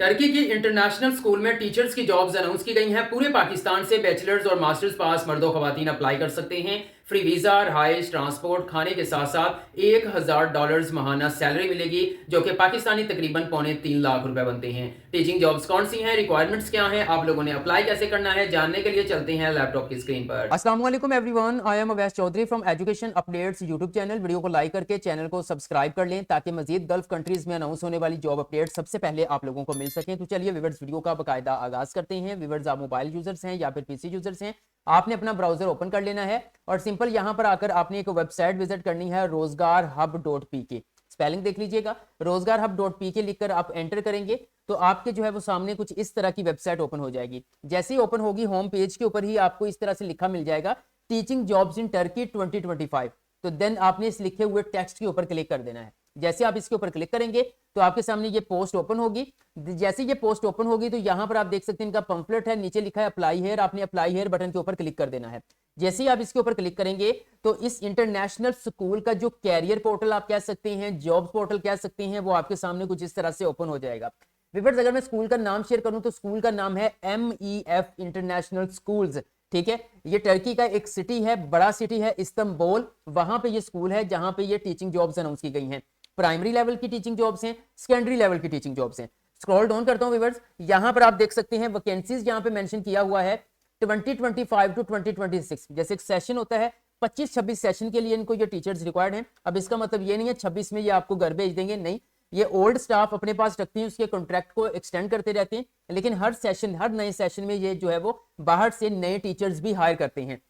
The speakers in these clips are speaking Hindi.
टर्की की इंटरनेशनल स्कूल में टीचर्स की जॉब्स अनाउंस की गई हैं। पूरे पाकिस्तान से बैचलर्स और मास्टर्स पास मर्दों खवातीन अप्लाई कर सकते हैं। फ्री वीज़ा, रहाइश, ट्रांसपोर्ट, खाने के साथ साथ $1000 माहाना सैलरी मिलेगी, जो कि पाकिस्तानी तकरीबन ₹3.25 लाख बनते हैं। टीचिंग जॉब्स कौन सी हैं, रिक्वायरमेंट्स क्या हैं, आप लोगों ने अप्लाई कैसे करना है, जानने के लिए चलते हैं लैपटॉप की स्क्रीन पर। अस्सलाम वालेकुम everyone, I am Awais Chaudhary from education updates YouTube channel. Video को लाइक करके चैनल को सब्सक्राइब कर लें ताकि मजीद गल्फ कंट्रीज में अनाउंस होने वाली जॉब अपडेट सबसे पहले आप लोगों को मिल सकें। तो चलिए व्यूअर्स, वीडियो का बाकायदा आगाज करते हैं। व्यूअर्स, आप मोबाइल यूजर्स हैं या फिर पीसी यूजर्स हैं, आपने अपना ब्राउजर ओपन कर लेना है और सिंपल यहां पर आकर आपने एक वेबसाइट विजिट करनी है, rozgarhub.pk। स्पेलिंग देख लीजिएगा, rozgarhub.pk लिखकर आप एंटर करेंगे तो आपके जो है वो सामने कुछ इस तरह की वेबसाइट ओपन हो जाएगी। जैसे ही ओपन होगी, होम पेज के ऊपर ही आपको इस तरह से लिखा मिल जाएगा टीचिंग जॉब्स इन टर्की 2025। तो देन आपने इस लिखे हुए टेक्स्ट के ऊपर क्लिक कर देना है। जैसे आप इसके ऊपर क्लिक करेंगे तो आपके सामने ये पोस्ट ओपन होगी। जैसे ये पोस्ट ओपन होगी तो यहां पर आप देख सकते हैं इनका पंफलेट है, नीचे लिखा है अप्लाई हेयर। आपने अप्लाई हेयर बटन के ऊपर क्लिक कर देना है। जैसे ही आप इसके ऊपर क्लिक करेंगे तो इस इंटरनेशनल स्कूल का जो कैरियर पोर्टल आप कह सकते हैं, जॉब पोर्टल कह सकते हैं, वो आपके सामने कुछ इस तरह से ओपन हो जाएगा। व्यूअर्स, अगर मैं स्कूल का नाम शेयर करूं तो स्कूल का नाम है MEF इंटरनेशनल स्कूल्स। ठीक है, ये टर्की का एक सिटी है, बड़ा सिटी है इस्तांबुल। वहां पे ये स्कूल है जहां पे ये टीचिंग जॉब्स अनाउंस की गई हैं। प्राइमरी लेवल की टीचिंग जॉब्स हैं, सेकेंडरी लेवल की टीचिंग जॉब्स हैं। स्क्रॉल डाउन करता हूं व्यूअर्स, यहां पर आप देख सकते हैं वैकेंसीज यहां पे मेंशन किया हुआ है 2025 टू 2026। जैसे एक सेशन होता है 25-26 सेशन के लिए इनको ये टीचर्स रिक्वायर्ड हैं। अब इसका मतलब ये नहीं है 26 में ये आपको घर भेज देंगे, नहीं, ये ओल्ड स्टाफ अपने पास रखते हैं, उसके कॉन्ट्रैक्ट को एक्सटेंड करते रहते हैं, लेकिन हर सेशन, हर नए सेशन में ये जो है वो बाहर से नए टीचर्स भी हायर करते हैं।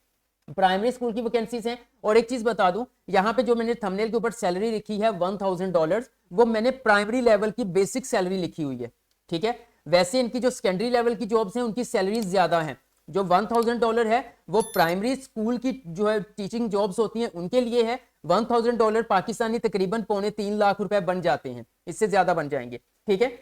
प्राइमरी स्कूल की वैकेंसीज हैं। और एक चीज बता दूं, यहां पे जो मैंने थंबनेल के ऊपर सैलरी लिखी है $1000, वो मैंने प्राइमरी लेवल की बेसिक सैलरी लिखी हुई है। ठीक है, वैसे इनकी जो सेकेंडरी लेवल की जॉब्स हैं उनकी सैलरी ज्यादा है। जो $1000 है वो प्राइमरी स्कूल की जो है टीचिंग जॉब्स होती हैं उनके लिए है। $1000 पाकिस्तानी तकरीबन ₹3.25 लाख बन जाते हैं, इससे ज्यादा बन जाएंगे। ठीक है,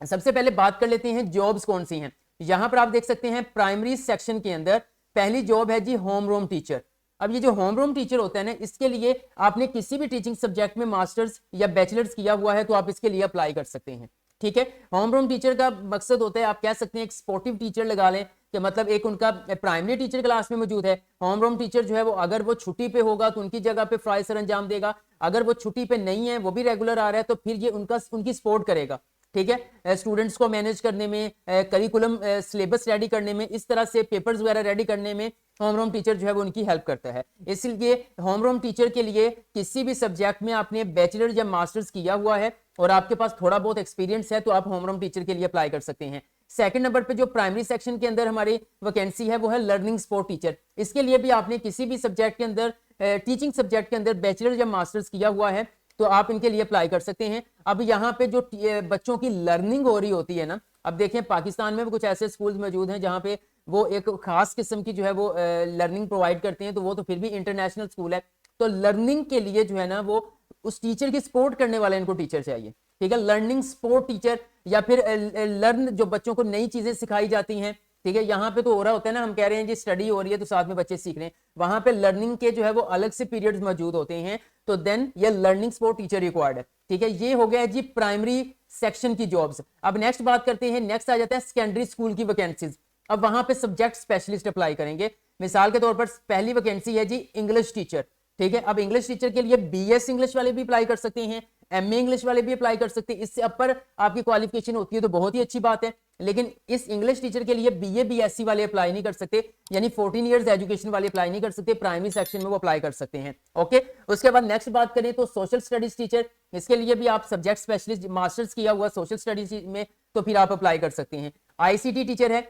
सबसे पहले बात कर लेते हैं जॉब्स कौन सी हैं। यहां पर आप देख सकते हैं प्राइमरी सेक्शन के अंदर पहली जॉब है जी होम रूम टीचर। अब ये जो होम रूम टीचर होता है ना, इसके लिए आपने किसी भी टीचिंग सब्जेक्ट में मास्टर्स या बैचलर्स किया हुआ है तो आप इसके लिए अप्लाई कर सकते हैं। ठीक है, होम रूम टीचर का मकसद होता है, आप कह सकते हैं एक सपोर्टिव टीचर लगा लें कि मतलब एक उनका प्राइमरी टीचर क्लास में मौजूद है, होम रूम टीचर जो है वो अगर वो छुट्टी पे होगा तो उनकी जगह पे फ्राई सर अंजाम देगा। अगर वो छुट्टी पे नहीं है, वो भी रेगुलर आ रहा है, तो फिर ये उनकी सपोर्ट करेगा। ठीक है, स्टूडेंट्स को मैनेज करने में, करिकुलम सिलेबस रेडी करने में, इस तरह से पेपर्स वगैरह रेडी करने में होम रूम टीचर जो है वो उनकी हेल्प करता है। इसलिए होम रूम टीचर के लिए किसी भी सब्जेक्ट में आपने बैचलर या मास्टर्स किया हुआ है और आपके पास थोड़ा बहुत एक्सपीरियंस है तो आप होम रूम टीचर के लिए अप्लाई कर सकते हैं। सेकंड नंबर पे जो प्राइमरी सेक्शन के अंदर हमारी वैकेंसी है वो है लर्निंग सपोर्ट टीचर। इसके लिए भी आपने किसी भी सब्जेक्ट के अंदर, टीचिंग सब्जेक्ट के अंदर बैचलर या मास्टर्स किया हुआ है तो आप इनके लिए अप्लाई कर सकते हैं। अब यहाँ पे जो बच्चों की लर्निंग हो रही होती है ना, अब देखें पाकिस्तान में भी कुछ ऐसे स्कूल्स मौजूद हैं जहाँ पे वो एक खास किस्म की जो है वो लर्निंग प्रोवाइड करते हैं, तो वो तो फिर भी इंटरनेशनल स्कूल है। तो लर्निंग के लिए जो है ना वो उस टीचर की सपोर्ट करने वाले इनको टीचर चाहिए। ठीक है, लर्निंग सपोर्ट टीचर या फिर लर्न, जो बच्चों को नई चीजें सिखाई जाती हैं। ठीक है, यहाँ पे तो हो रहा होता है ना, हम कह रहे हैं जी स्टडी हो रही है तो साथ में बच्चे सीख रहे हैं, वहां पे लर्निंग के जो है वो अलग से पीरियड्स मौजूद होते हैं, तो देन ये लर्निंग सपोर्ट टीचर रिक्वायर्ड है। ठीक है, ये हो गया जी प्राइमरी सेक्शन की जॉब्स। अब नेक्स्ट बात करते हैं, नेक्स्ट आ जाता है सेकेंडरी स्कूल की वैकेंसीज। अब वहां पे सब्जेक्ट स्पेशलिस्ट अप्लाई करेंगे। मिसाल के तौर पर पहली वैकेंसी है जी इंग्लिश टीचर। ठीक है, अब इंग्लिश टीचर के लिए BS इंग्लिश वाले भी अप्लाई कर सकते हैं, MA इंग्लिश वाले भी अप्लाई कर सकते हैं। इससे अपर आपकी क्वालिफिकेशन होती है तो बहुत ही अच्छी बात है, लेकिन इस इंग्लिश टीचर के लिए BA BSc वाले अप्लाई नहीं कर सकते, यानी 14 इयर्स एजुकेशन वाले अप्लाई नहीं कर सकते। प्राइमरी सेक्शन में वो अप्लाई कर सकते हैं। ओके, उसके बाद नेक्स्ट बात करें तो सोशल स्टडीज टीचर। इसके लिए भी आप सब्जेक्ट स्पेशलिस्ट मास्टर्स किया हुआ सोशल स्टडीज में तो फिर आप अप्लाई कर सकते हैं। ICT टीचर है,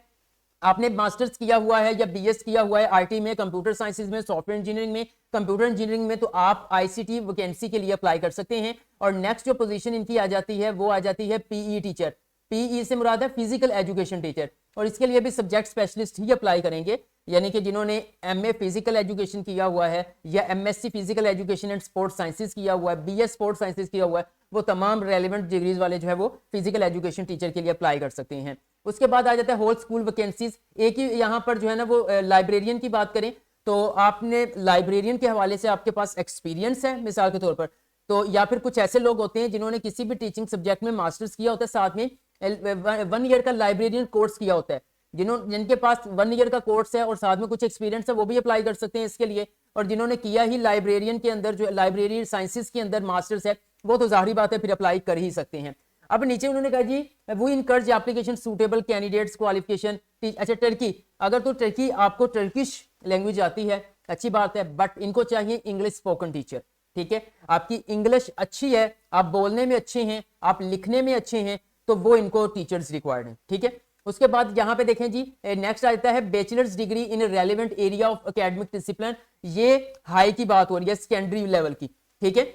आपने मास्टर्स किया हुआ है या BS किया हुआ है IT में, कंप्यूटर साइंसेज में, सॉफ्टवेयर इंजीनियरिंग में, कंप्यूटर इंजीनियरिंग में, तो आप ICT वैकेंसी के लिए अप्लाई कर सकते हैं। और नेक्स्ट जो पोजीशन इनकी आ जाती है वो आ जाती है PE टीचर। PE से मुराद है फिजिकल एजुकेशन टीचर, और इसके लिए भी सब्जेक्ट स्पेशलिस्ट ही अप्लाई करेंगे, यानी कि जिन्होंने MA फिजिकल एजुकेशन किया हुआ है या MSc physical education and sports sciences किया हुआ है, BS स्पोर्ट्स साइंसेज किया हुआ है, वो तमाम रेलिवेंट डिग्रीज वाले जो है वो फिजिकल एजुकेशन टीचर के लिए अप्लाई कर सकते हैं। उसके बाद आ जाता है होल स्कूल वैकेंसीज। एक ही यहाँ पर जो है ना वो लाइब्रेरियन की बात करें तो आपने लाइब्रेरियन के हवाले से आपके पास एक्सपीरियंस है मिसाल के तौर पर, तो या फिर कुछ ऐसे लोग होते हैं जिन्होंने किसी भी टीचिंग सब्जेक्ट में मास्टर्स किया होता है, साथ में 1 ईयर का लाइब्रेरियन कोर्स किया होता है, जिनके पास 1 ईयर का कोर्स है और साथ में कुछ एक्सपीरियंस है वो भी अप्लाई कर सकते हैं इसके लिए। और जिन्होंने किया ही लाइब्रेरियन के अंदर जो लाइब्रेरी साइंसेस के अंदर मास्टर्स है वो तो जाहिर बात है फिर अप्लाई कर ही सकते हैं। अब नीचे उन्होंने कहा जी वो encourage application suitable candidates qualification. अच्छा टर्की, अगर तो टर्की आपको टर्किश लैंग्वेज आती है अच्छी बात है, बट इनको चाहिए इंग्लिश स्पोकन टीचर। ठीक है, आपकी इंग्लिश अच्छी है, आप बोलने में अच्छे हैं, आप लिखने में अच्छे हैं, तो वो इनको टीचर्स रिक्वायर्ड हैं। ठीक है, उसके बाद यहाँ पे देखें जी नेक्स्ट आता है bachelors degree in relevant area of academic discipline. ये हाई की बात हो रही है, सेकेंडरी लेवल की। ठीक है,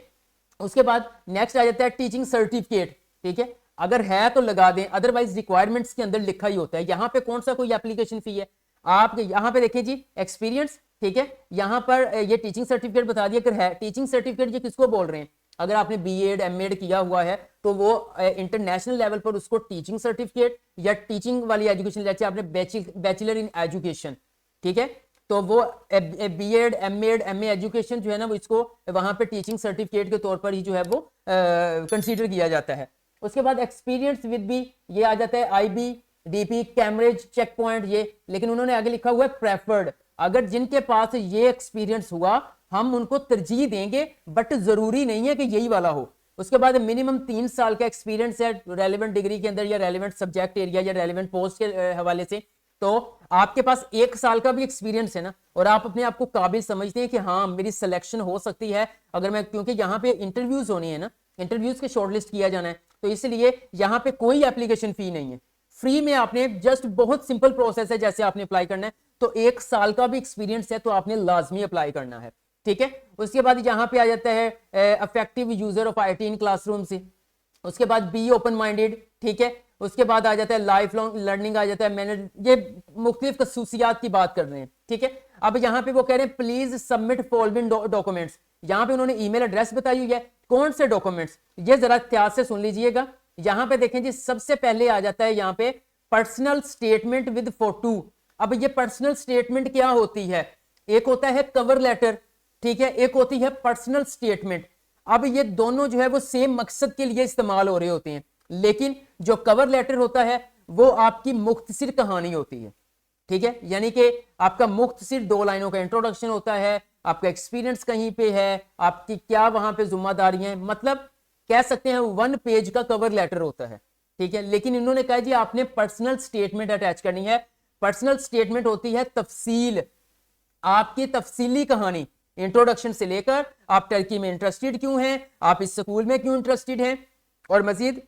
उसके बाद नेक्स्ट आ जाता है टीचिंग सर्टिफिकेट। ठीक है, अगर है तो लगा दें, अदरवाइज रिक्वायरमेंट्स के अंदर लिखा ही होता है। यहाँ पे कौन सा कोई एप्लीकेशन फी है, आप यहाँ पे देखें जी एक्सपीरियंस। ठीक है, यहाँ पर ये टीचिंग सर्टिफिकेट बता दिया। अगर है टीचिंग सर्टिफिकेट ये किसको बोल रहे हैं, अगर आपने बीएड एमएड किया हुआ है तो वो इंटरनेशनल लेवल पर उसको टीचिंग सर्टिफिकेट या टीचिंग वाली एजुकेशन, जैसे आपने बैचलर इन एजुकेशन, ठीक है, तो वो बीएड एमएड एमए एजुकेशन जो है ना वो इसको वहां पे टीचिंग सर्टिफिकेट के तौर पर ही जो है वो कंसीडर किया जाता है। उसके बाद एक्सपीरियंस विद बी ये आ जाता है IB DP Cambridge check point ये, लेकिन उन्होंने आगे लिखा हुआ है प्रेफर्ड। अगर जिनके पास ये एक्सपीरियंस हुआ हम उनको तरजीह देंगे, बट जरूरी नहीं है कि यही वाला हो। उसके बाद मिनिमम 3 साल का एक्सपीरियंस है रेलेवेंट डिग्री के अंदर या रेलेवेंट सब्जेक्ट एरिया या रेलेवेंट पोस्ट के हवाले से। तो आपके पास 1 साल का भी एक्सपीरियंस है ना और आप अपने आप को काबिल समझते हैं कि हाँ मेरी सिलेक्शन हो सकती है अगर मैं, क्योंकि यहाँ पे इंटरव्यूज होनी है ना, इंटरव्यूज के शॉर्टलिस्ट किया जाना है, तो इसलिए यहाँ पे कोई एप्लीकेशन फी नहीं है, फ्री में आपने जस्ट बहुत सिंपल प्रोसेस है जैसे आपने अप्लाई करना है। तो 1 साल का भी एक्सपीरियंस है तो आपने लाजमी अप्लाई करना है। ठीक है, उसके बाद यहाँ पे आ जाता है effective user of IT in classroom से। उसके बाद बी ओपन माइंडेड। ठीक है, उसके बाद आ जाता है लाइफ लॉन्ग लर्निंग आ जाता है मैनेज, ये मुख्तलिफ खसूसियात की बात कर रहे हैं। ठीक है, अब यहाँ पे वो कह रहे हैं प्लीज सबमिट फॉलोइंग डॉक्यूमेंट्स। यहाँ पे उन्होंने ईमेल एड्रेस बताई हुई है, कौन से डॉक्यूमेंट्स, ये जरा ध्यान से सुन लीजिएगा। यहाँ पे देखें जी सबसे पहले आ जाता है यहाँ पे पर्सनल स्टेटमेंट विद फोटो। अब ये पर्सनल स्टेटमेंट क्या होती है, एक होता है कवर लेटर, ठीक है, एक होती है पर्सनल स्टेटमेंट। अब ये दोनों जो है वो सेम मकसद के लिए इस्तेमाल हो रहे होते हैं, लेकिन जो कवर लेटर होता है वो आपकी मुख्तसर कहानी होती है। ठीक है, यानी कि आपका मुख्तसर 2 लाइनों का इंट्रोडक्शन होता है, आपका एक्सपीरियंस कहीं पे है, आपकी क्या वहां पे जिम्मेदारियां हैं, मतलब कह सकते हैं 1 पेज का कवर लेटर होता है। ठीक है, लेकिन इन्होंने कहा जी आपने पर्सनल स्टेटमेंट अटैच करनी है। पर्सनल स्टेटमेंट होती है तफसील, आपकी तफसीली कहानी, इंट्रोडक्शन से लेकर आप टर्की में इंटरेस्टेड क्यों हैं, आप इस स्कूल में क्यों इंटरेस्टेड हैं, और मजीद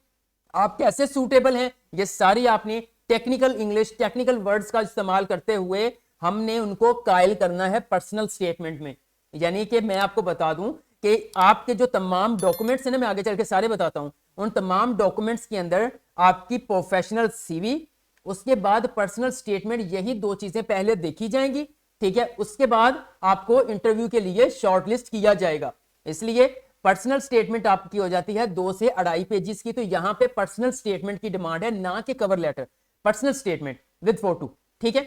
आप कैसे सूटेबल हैं, ये सारी आपने टेक्निकल इंग्लिश टेक्निकल वर्ड्स का इस्तेमाल करते हुए हमने उनको कायल करना है पर्सनल स्टेटमेंट में। यानी कि मैं आपको बता दूं कि आपके जो तमाम डॉक्यूमेंट्स हैं ना, मैं आगे चल के सारे बताता हूं, उन तमाम डॉक्यूमेंट्स के अंदर आपकी प्रोफेशनल सीवी, उसके बाद पर्सनल स्टेटमेंट, यही 2 चीजें पहले देखी जाएंगी। ठीक है, उसके बाद आपको इंटरव्यू के लिए शॉर्टलिस्ट किया जाएगा। इसलिए पर्सनल स्टेटमेंट आपकी हो जाती है 2 से 2.5 पेजेस की। तो यहां पे पर्सनल स्टेटमेंट की डिमांड है, ना कि cover letter, personal statement with photo. ठीक है,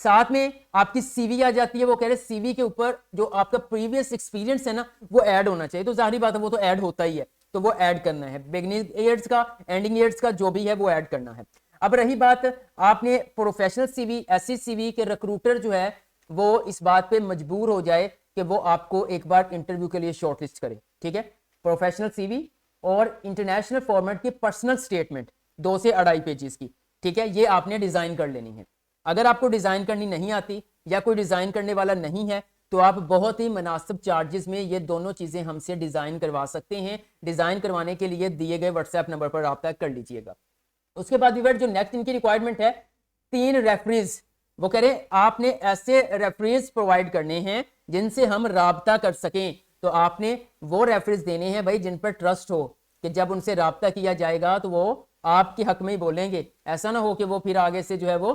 साथ में आपकी सीवी आ जाती है। वो कह रहे सीवी के ऊपर जो आपका प्रीवियस एक्सपीरियंस है ना वो ऐड होना चाहिए। तो जाहिर बात है वो तो ऐड होता ही है, तो वो ऐड करना है, बिगिनिंग ईयर्स का एंडिंग ईयर्स का जो भी है वो ऐड करना है। अब रही बात आपने प्रोफेशनल सीवी, ऐसी सीवी के रिक्रूटर जो है वो इस बात पे मजबूर हो जाए कि वो आपको एक बार इंटरव्यू के लिए शॉर्टलिस्ट करे। ठीक है, प्रोफेशनल सीवी और इंटरनेशनल फॉर्मेट की पर्सनल स्टेटमेंट 2 से 2.5 पेजेस की। ठीक है, ये आपने डिजाइन कर लेनी है। अगर आपको डिजाइन करनी नहीं आती या कोई डिजाइन करने वाला नहीं है तो आप बहुत ही मुनासिब चार्जेस में ये दोनों चीजें हमसे डिजाइन करवा सकते हैं। डिजाइन करवाने के लिए दिए गए व्हाट्सएप नंबर पर रब्ता कर लीजिएगा। उसके बाद जो नेक्स्ट इनकी रिक्वायरमेंट है 3 रेफरेंस। वो कह रहे हैं आपने ऐसे रेफरेंस प्रोवाइड करने हैं जिनसे हम राब्ता कर सकें। तो आपने वो रेफरेंस देने हैं भाई जिन पर ट्रस्ट हो, कि जब उनसे राब्ता किया जाएगा तो वो आपके हक में ही बोलेंगे। ऐसा ना हो कि वो फिर आगे से जो है वो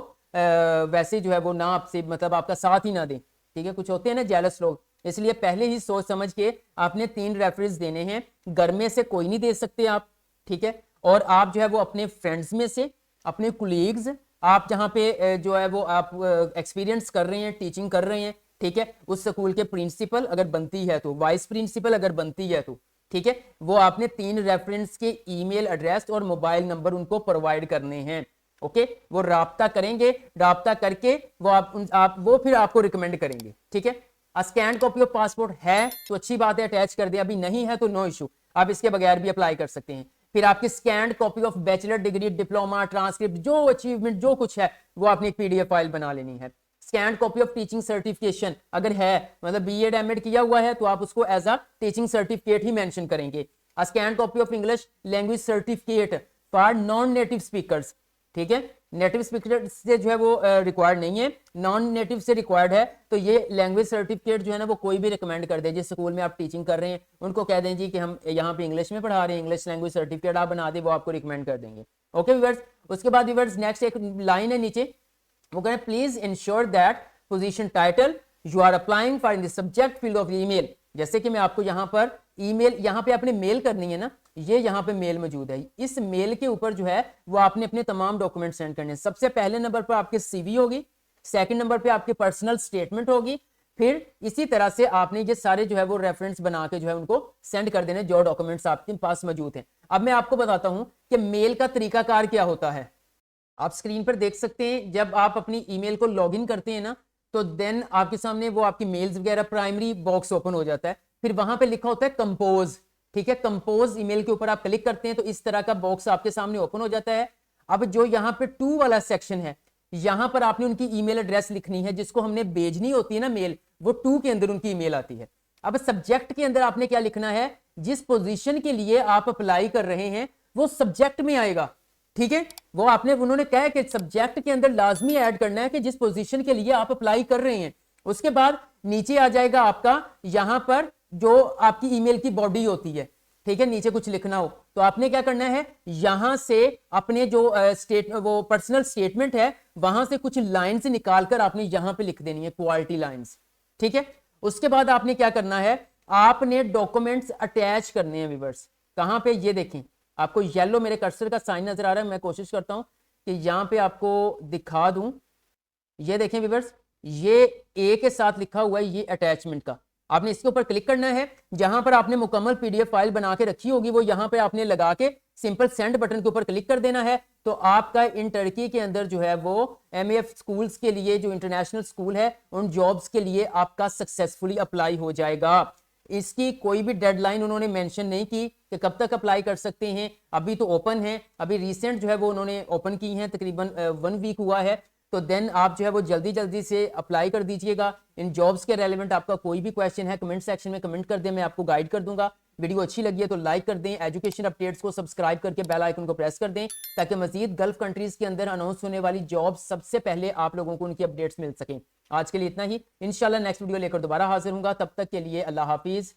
वैसे जो है वो ना आपसे मतलब आपका साथ ही ना दें। ठीक है, कुछ होते हैं ना जेलस लोग, इसलिए पहले ही सोच समझ के आपने 3 रेफरेंस देने हैं। घर में से कोई नहीं दे सकते आप। ठीक है, और आप जो है वो अपने फ्रेंड्स में से, अपने कुलीग्स, आप जहाँ पे जो है वो आप एक्सपीरियंस कर रहे हैं, टीचिंग कर रहे हैं, ठीक है, उस स्कूल के प्रिंसिपल अगर बनती है तो, वाइस प्रिंसिपल अगर बनती है तो, ठीक है, वो आपने 3 रेफरेंस के ईमेल एड्रेस और मोबाइल नंबर उनको प्रोवाइड करने हैं। ओके, वो राब्ता करेंगे, राब्ता करके वो वो फिर आपको रिकमेंड करेंगे। ठीक है, स्कैन कॉपी ऑफ पासपोर्ट है तो अच्छी बात है, अटैच कर दें, अभी नहीं है तो नो इशू, आप इसके बगैर भी अप्लाई कर सकते हैं। फिर आपकी scan copy of bachelor degree, diploma, transcript, जो अचीवमेंट जो कुछ है वो आपने एक पीडीएफ फाइल बना लेनी है। Scan copy of teaching certification अगर है, मतलब बीएड एमएड किया हुआ है तो आप उसको एज अ टीचिंग सर्टिफिकेट ही मेंशन करेंगे। Scan copy of English language certificate for non native speakers, ठीक है, नेटिव स्पीकर से जो है वो रिक्वायर्ड नहीं है, नॉन नेटिव से रिक्वायर्ड है। तो ये लैंग्वेज सर्टिफिकेट जो है ना वो कोई भी रिकमेंड कर दे, जिस स्कूल में आप टीचिंग कर रहे हैं उनको कह दें जी कि हम यहाँ पे इंग्लिश में पढ़ा रहे हैं, इंग्लिश लैंग्वेज सर्टिफिकेट आप बना दे, वो आपको रिकमेंड कर देंगे। ओके व्यूअर्स, उसके बाद व्यूअर्स नेक्स्ट एक लाइन है नीचे, वो कह रहे हैं please ensure that position title you are applying for in the subject field of email. जैसे कि मैं आपको यहाँ पर ईमेल, यहाँ पे आपने मेल करनी है ना, ये यहाँ पे मेल मौजूद है, इस मेल के ऊपर जो है वो आपने अपने तमाम डॉक्यूमेंट सेंड करने हैं। सबसे पहले नंबर पर आपके सीवी होगी, सेकंड नंबर पे आपके पर्सनल स्टेटमेंट होगी, फिर इसी तरह से आपने ये सारे जो है वो रेफरेंस बना के जो है उनको सेंड कर देने जो डॉक्यूमेंट्स आपके पास मौजूद हैं। अब मैं आपको बताता हूं कि मेल का तरीकाकार क्या होता है। आप स्क्रीन पर देख सकते हैं, जब आप अपनी ईमेल को लॉगिन करते हैं ना तो देन आपके सामने वो आपकी मेल्स वगैरह प्राइमरी बॉक्स ओपन हो जाता है, फिर वहां पे लिखा होता है कंपोज। ठीक है, कंपोज ईमेल के ऊपर आप क्लिक करते हैं तो इस तरह का बॉक्स आपके सामने ओपन हो जाता है। अब जो यहाँ पे 2 वाला सेक्शन है, यहां पर आपने उनकी ईमेल एड्रेस लिखनी है जिसको हमने भेजनी होती है ना मेल, वो 2 के अंदर उनकी ईमेल आती है। अब सब्जेक्ट के अंदर आपने क्या लिखना है, जिस पोजीशन के लिए आप अप्लाई कर रहे हैं वो सब्जेक्ट में आएगा। ठीक है, वो आपने, उन्होंने कहा है कि सब्जेक्ट के अंदर लाजमी ऐड करना है कि जिस पोजीशन के लिए आप अप्लाई कर रहे हैं। उसके बाद नीचे आ जाएगा आपका, यहां पर जो आपकी ईमेल की बॉडी होती है, ठीक है, नीचे कुछ लिखना हो तो आपने क्या करना है, यहां से अपने जो वो पर्सनल स्टेटमेंट है वहां से कुछ लाइंस निकालकर आपने यहां पे लिख देनी है, क्वालिटी लाइंस। ठीक है, उसके बाद आपने क्या करना है, आपने डॉक्यूमेंट्स अटैच करने हैं व्यूअर्स। कहां पे, ये देखें, आपको येलो मेरे कर्सर का साइन नजर आ रहा है, मैं कोशिश करता हूं कि यहां पे आपको दिखा दूं। ये देखें व्यूअर्स, ये ए के साथ लिखा हुआ है, ये अटैचमेंट का, आपने इसके ऊपर क्लिक करना है। जहां पर आपने मुकम्मल पीडीएफ फाइल बना के रखी होगी वो यहां पे आपने लगा के सिंपल सेंड बटन के ऊपर क्लिक कर देना है। तो आपका इन टर्की के अंदर जो है वो एमएएफ स्कूल्स के लिए, जो इंटरनेशनल स्कूल है, उन जॉब्स के लिए आपका सक्सेसफुली अप्लाई हो जाएगा। इसकी कोई भी डेडलाइन उन्होंने मेंशन नहीं की कि कब तक अप्लाई कर सकते हैं, अभी तो ओपन है, अभी रिसेंट जो है वो उन्होंने ओपन की है, तकरीबन 1 वीक हुआ है। तो देन आप जो है वो जल्दी जल्दी से अप्लाई कर दीजिएगा। इन जॉब्स के रेलेवेंट आपका कोई भी क्वेश्चन है कमेंट सेक्शन में कमेंट कर दें, मैं आपको गाइड कर दूंगा। वीडियो अच्छी लगी है तो लाइक कर दें, एजुकेशन अपडेट्स को सब्सक्राइब करके बेल आइकन को प्रेस कर दें ताकि मजीद गल्फ कंट्रीज के अंदर अनाउंस होने वाली जॉब सबसे पहले आप लोगों को उनकी अपडेट्स मिल सकें। आज के लिए इतना ही, इंशाल्लाह नेक्स्ट वीडियो लेकर दोबारा हाजिर होऊंगा, तब तक के लिए अल्लाह हाफिज।